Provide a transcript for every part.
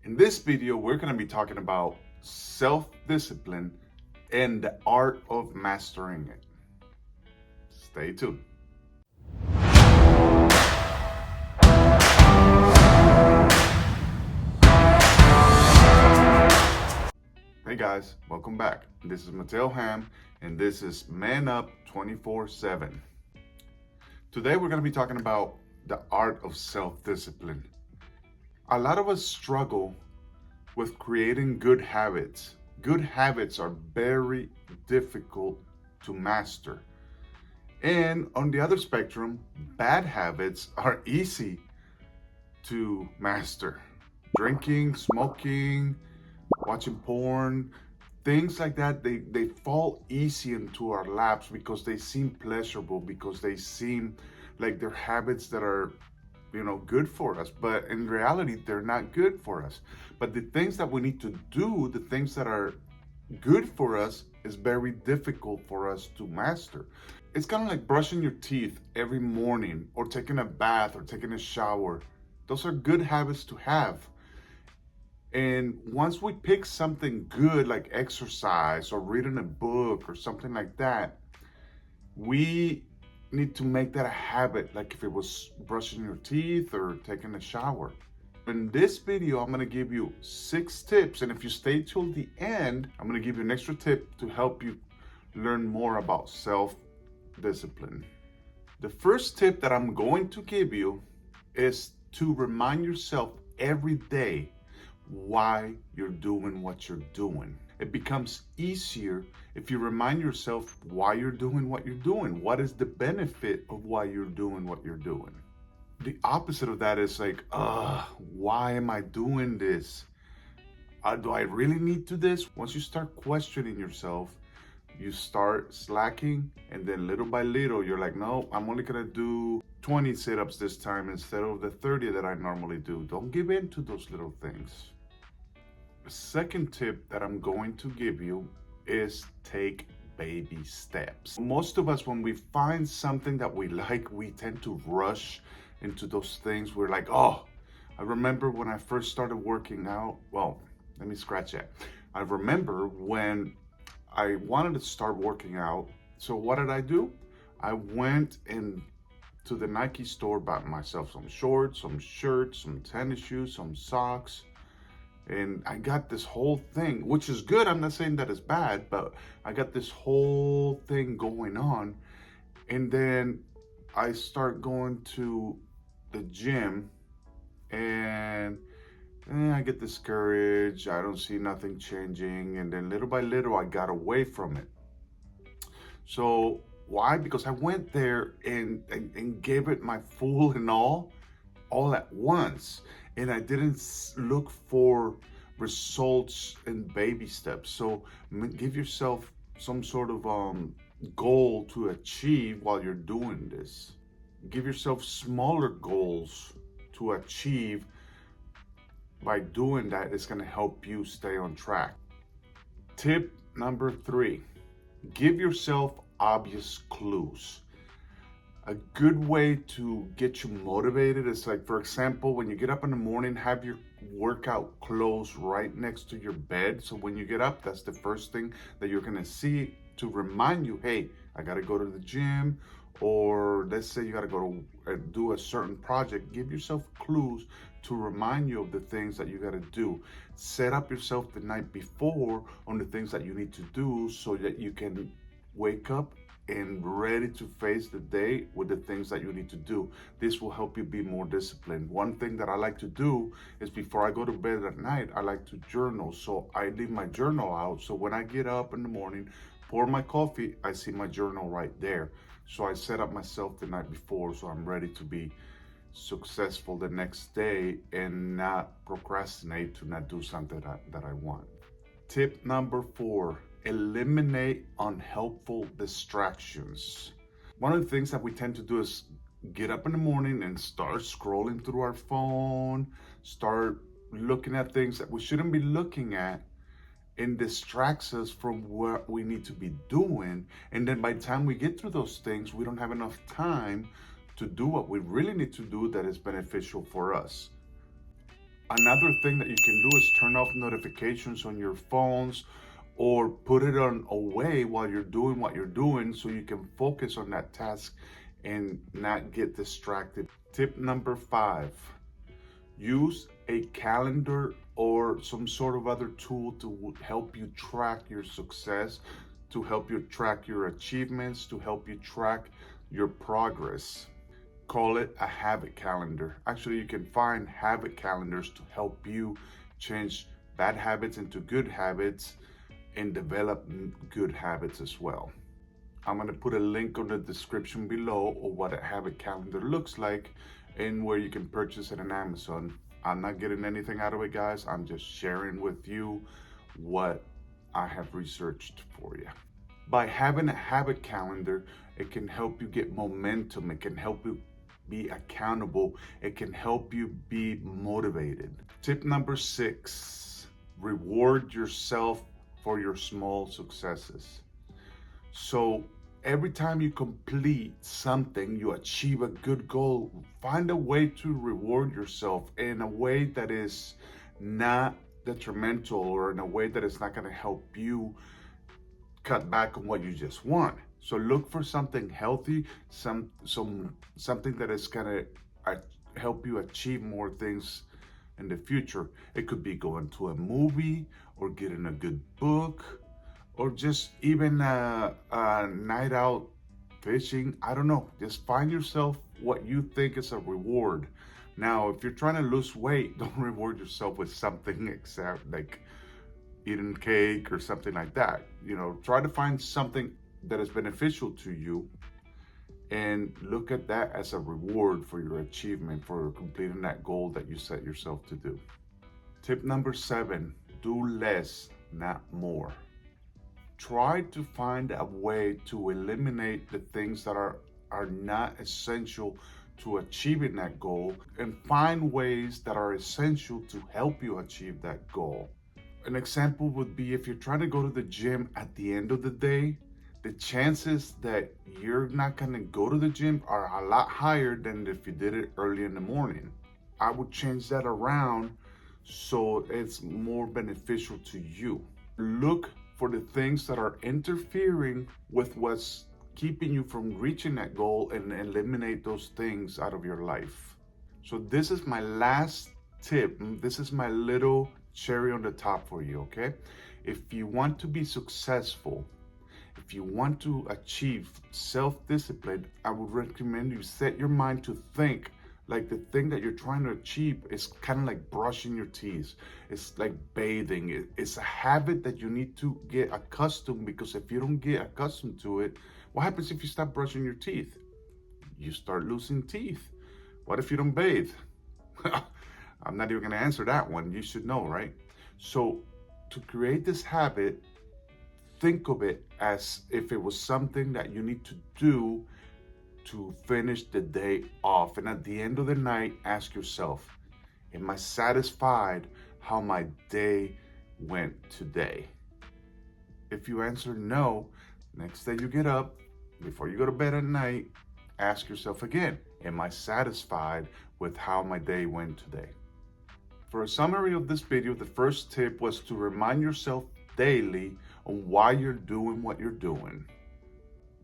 In this video, we're going to be talking about self-discipline and the art of mastering it. Stay tuned. Hey guys, welcome back. This is Mateo Ham, and this is Man Up 24/7. Today we're going to be talking about the art of self-discipline. A lot of us struggle with creating good habits. Good habits are very difficult to master. And on the other spectrum, bad habits are easy to master. Drinking, smoking, watching porn, things like that, they fall easy into our laps because they seem pleasurable, because they seem like they're habits that are good for us, but in reality they're not good for us. But the things that we need to do, the things that are good for us, is very difficult for us to master. It's kind of like brushing your teeth every morning, or taking a bath, or taking a shower. Those are good habits to have. And once we pick something good like exercise or reading a book or something like that, we need to make that a habit, like if it was brushing your teeth or taking a shower. In this video, I'm going to give you 6 tips, and if you stay till the end, I'm going to give you an extra tip to help you learn more about self-discipline. The first tip that I'm going to give you is to remind yourself every day why you're doing what you're doing. It becomes easier if you remind yourself why you're doing what you're doing. What is the benefit of why you're doing what you're doing? The opposite of that is like, why am I doing this? Do I really need to this? Once you start questioning yourself, you start slacking, and then little by little, you're like, no, I'm only gonna do 20 sit-ups this time instead of the 30 that I normally do. Don't give in to those little things. The second tip that I'm going to give you is take baby steps. Most of us, when we find something that we like, we tend to rush into those things. We're like, I remember when I first started working out. Well, let me scratch that. I remember when I wanted to start working out. So what did I do? I went to the Nike store, bought myself some shorts, some shirts, some tennis shoes, some socks. And I got this whole thing, which is good. I'm not saying that it's bad, but I got this whole thing going on. And then I start going to the gym, and I get discouraged. I don't see nothing changing. And then little by little, I got away from it. So why? Because I went there and gave it my full and all at once. And I didn't look for results in baby steps. So give yourself some sort of goal to achieve while you're doing this. Give yourself smaller goals to achieve. By doing that, it's going to help you stay on track. Tip number 3, give yourself obvious clues. A good way to get you motivated is, like, for example, when you get up in the morning, have your workout clothes right next to your bed. So when you get up, that's the first thing that you're gonna see to remind you, hey, I gotta go to the gym, or let's say you gotta go to do a certain project. Give yourself clues to remind you of the things that you gotta do. Set up yourself the night before on the things that you need to do so that you can wake up and ready to face the day with the things that you need to do. This will help you be more disciplined. One thing that I like to do is, before I go to bed at night, I like to journal. So I leave my journal out. So when I get up in the morning, pour my coffee, I see my journal right there. So I set up myself the night before, so I'm ready to be successful the next day and not procrastinate to not do something that I want. Tip number 4, eliminate unhelpful distractions. One of the things that we tend to do is get up in the morning and start scrolling through our phone, start looking at things that we shouldn't be looking at, and distracts us from what we need to be doing. And then by the time we get through those things, we don't have enough time to do what we really need to do that is beneficial for us. Another thing that you can do is turn off notifications on your phones or put it on away while you're doing what you're doing so you can focus on that task and not get distracted. Tip number 5, use a calendar or some sort of other tool to help you track your success, to help you track your achievements, to help you track your progress. Call it a habit calendar. Actually, you can find habit calendars to help you change bad habits into good habits and develop good habits as well. I'm going to put a link on the description below of what a habit calendar looks like and where you can purchase it on Amazon. I'm not getting anything out of it, guys. I'm just sharing with you what I have researched for you. By having a habit calendar, it can help you get momentum. It can help you be accountable. It can help you be motivated. Tip number 6, reward yourself for your small successes. So every time you complete something, you achieve a good goal, find a way to reward yourself in a way that is not detrimental or in a way that is not going to help you cut back on what you just want. So look for something healthy, something that is going to help you achieve more things in the future. It could be going to a movie or getting a good book or just even a night out fishing. I don't know. Just find yourself what you think is a reward. Now, if you're trying to lose weight, don't reward yourself with something except like eating cake or something like that. Try to find something that is beneficial to you and look at that as a reward for your achievement, for completing that goal that you set yourself to do. Tip number 7, do less, not more. Try to find a way to eliminate the things that are not essential to achieving that goal and find ways that are essential to help you achieve that goal. An example would be if you're trying to go to the gym at the end of the day, the chances that you're not going to go to the gym are a lot higher than if you did it early in the morning. I would change that around so it's more beneficial to you. Look for the things that are interfering with what's keeping you from reaching that goal and eliminate those things out of your life. So this is my last tip. This is my little cherry on the top for you, okay? If you want to be successful, if you want to achieve self-discipline, I would recommend you set your mind to think like the thing that you're trying to achieve is kind of like brushing your teeth. It's like bathing. It's a habit that you need to get accustomed, because if you don't get accustomed to it, what happens if you stop brushing your teeth? You start losing teeth. What if you don't bathe? I'm not even going to answer that one. You should know, right? So to create this habit, think of it as if it was something that you need to do to finish the day off. And at the end of the night, ask yourself, am I satisfied how my day went today? If you answer no, next day you get up, before you go to bed at night, ask yourself again, am I satisfied with how my day went today? For a summary of this video, the first tip was to remind yourself daily on why you're doing what you're doing.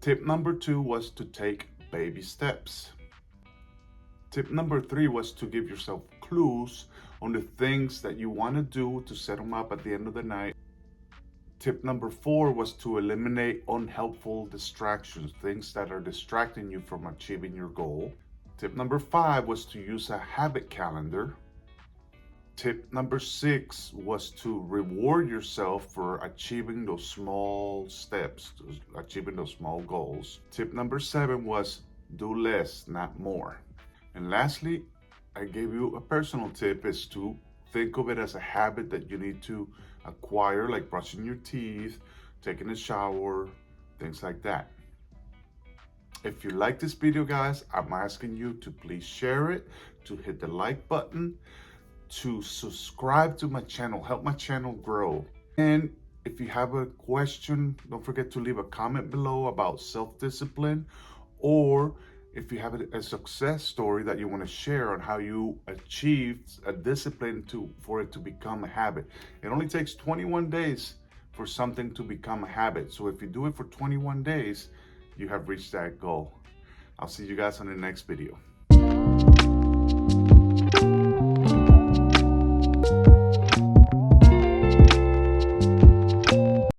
Tip number 2 was to take baby steps. Tip number 3 was to give yourself clues on the things that you want to do to set them up at the end of the night. Tip number 4 was to eliminate unhelpful distractions, things that are distracting you from achieving your goal. Tip number 5 was to use a habit calendar. Tip number 6 was to reward yourself for achieving those small steps, achieving those small goals. Tip number 7 was do less, not more. And lastly, I gave you a personal tip, is to think of it as a habit that you need to acquire, like brushing your teeth, taking a shower, things like that. If you like this video, guys, I'm asking you to please share it, to hit the like button, to subscribe to my channel, help my channel grow. And if you have a question, don't forget to leave a comment below about self-discipline or if you have a success story that you want to share on how you achieved a discipline for it to become a habit. It only takes 21 days for something to become a habit. So if you do it for 21 days, you have reached that goal. I'll see you guys on the next video.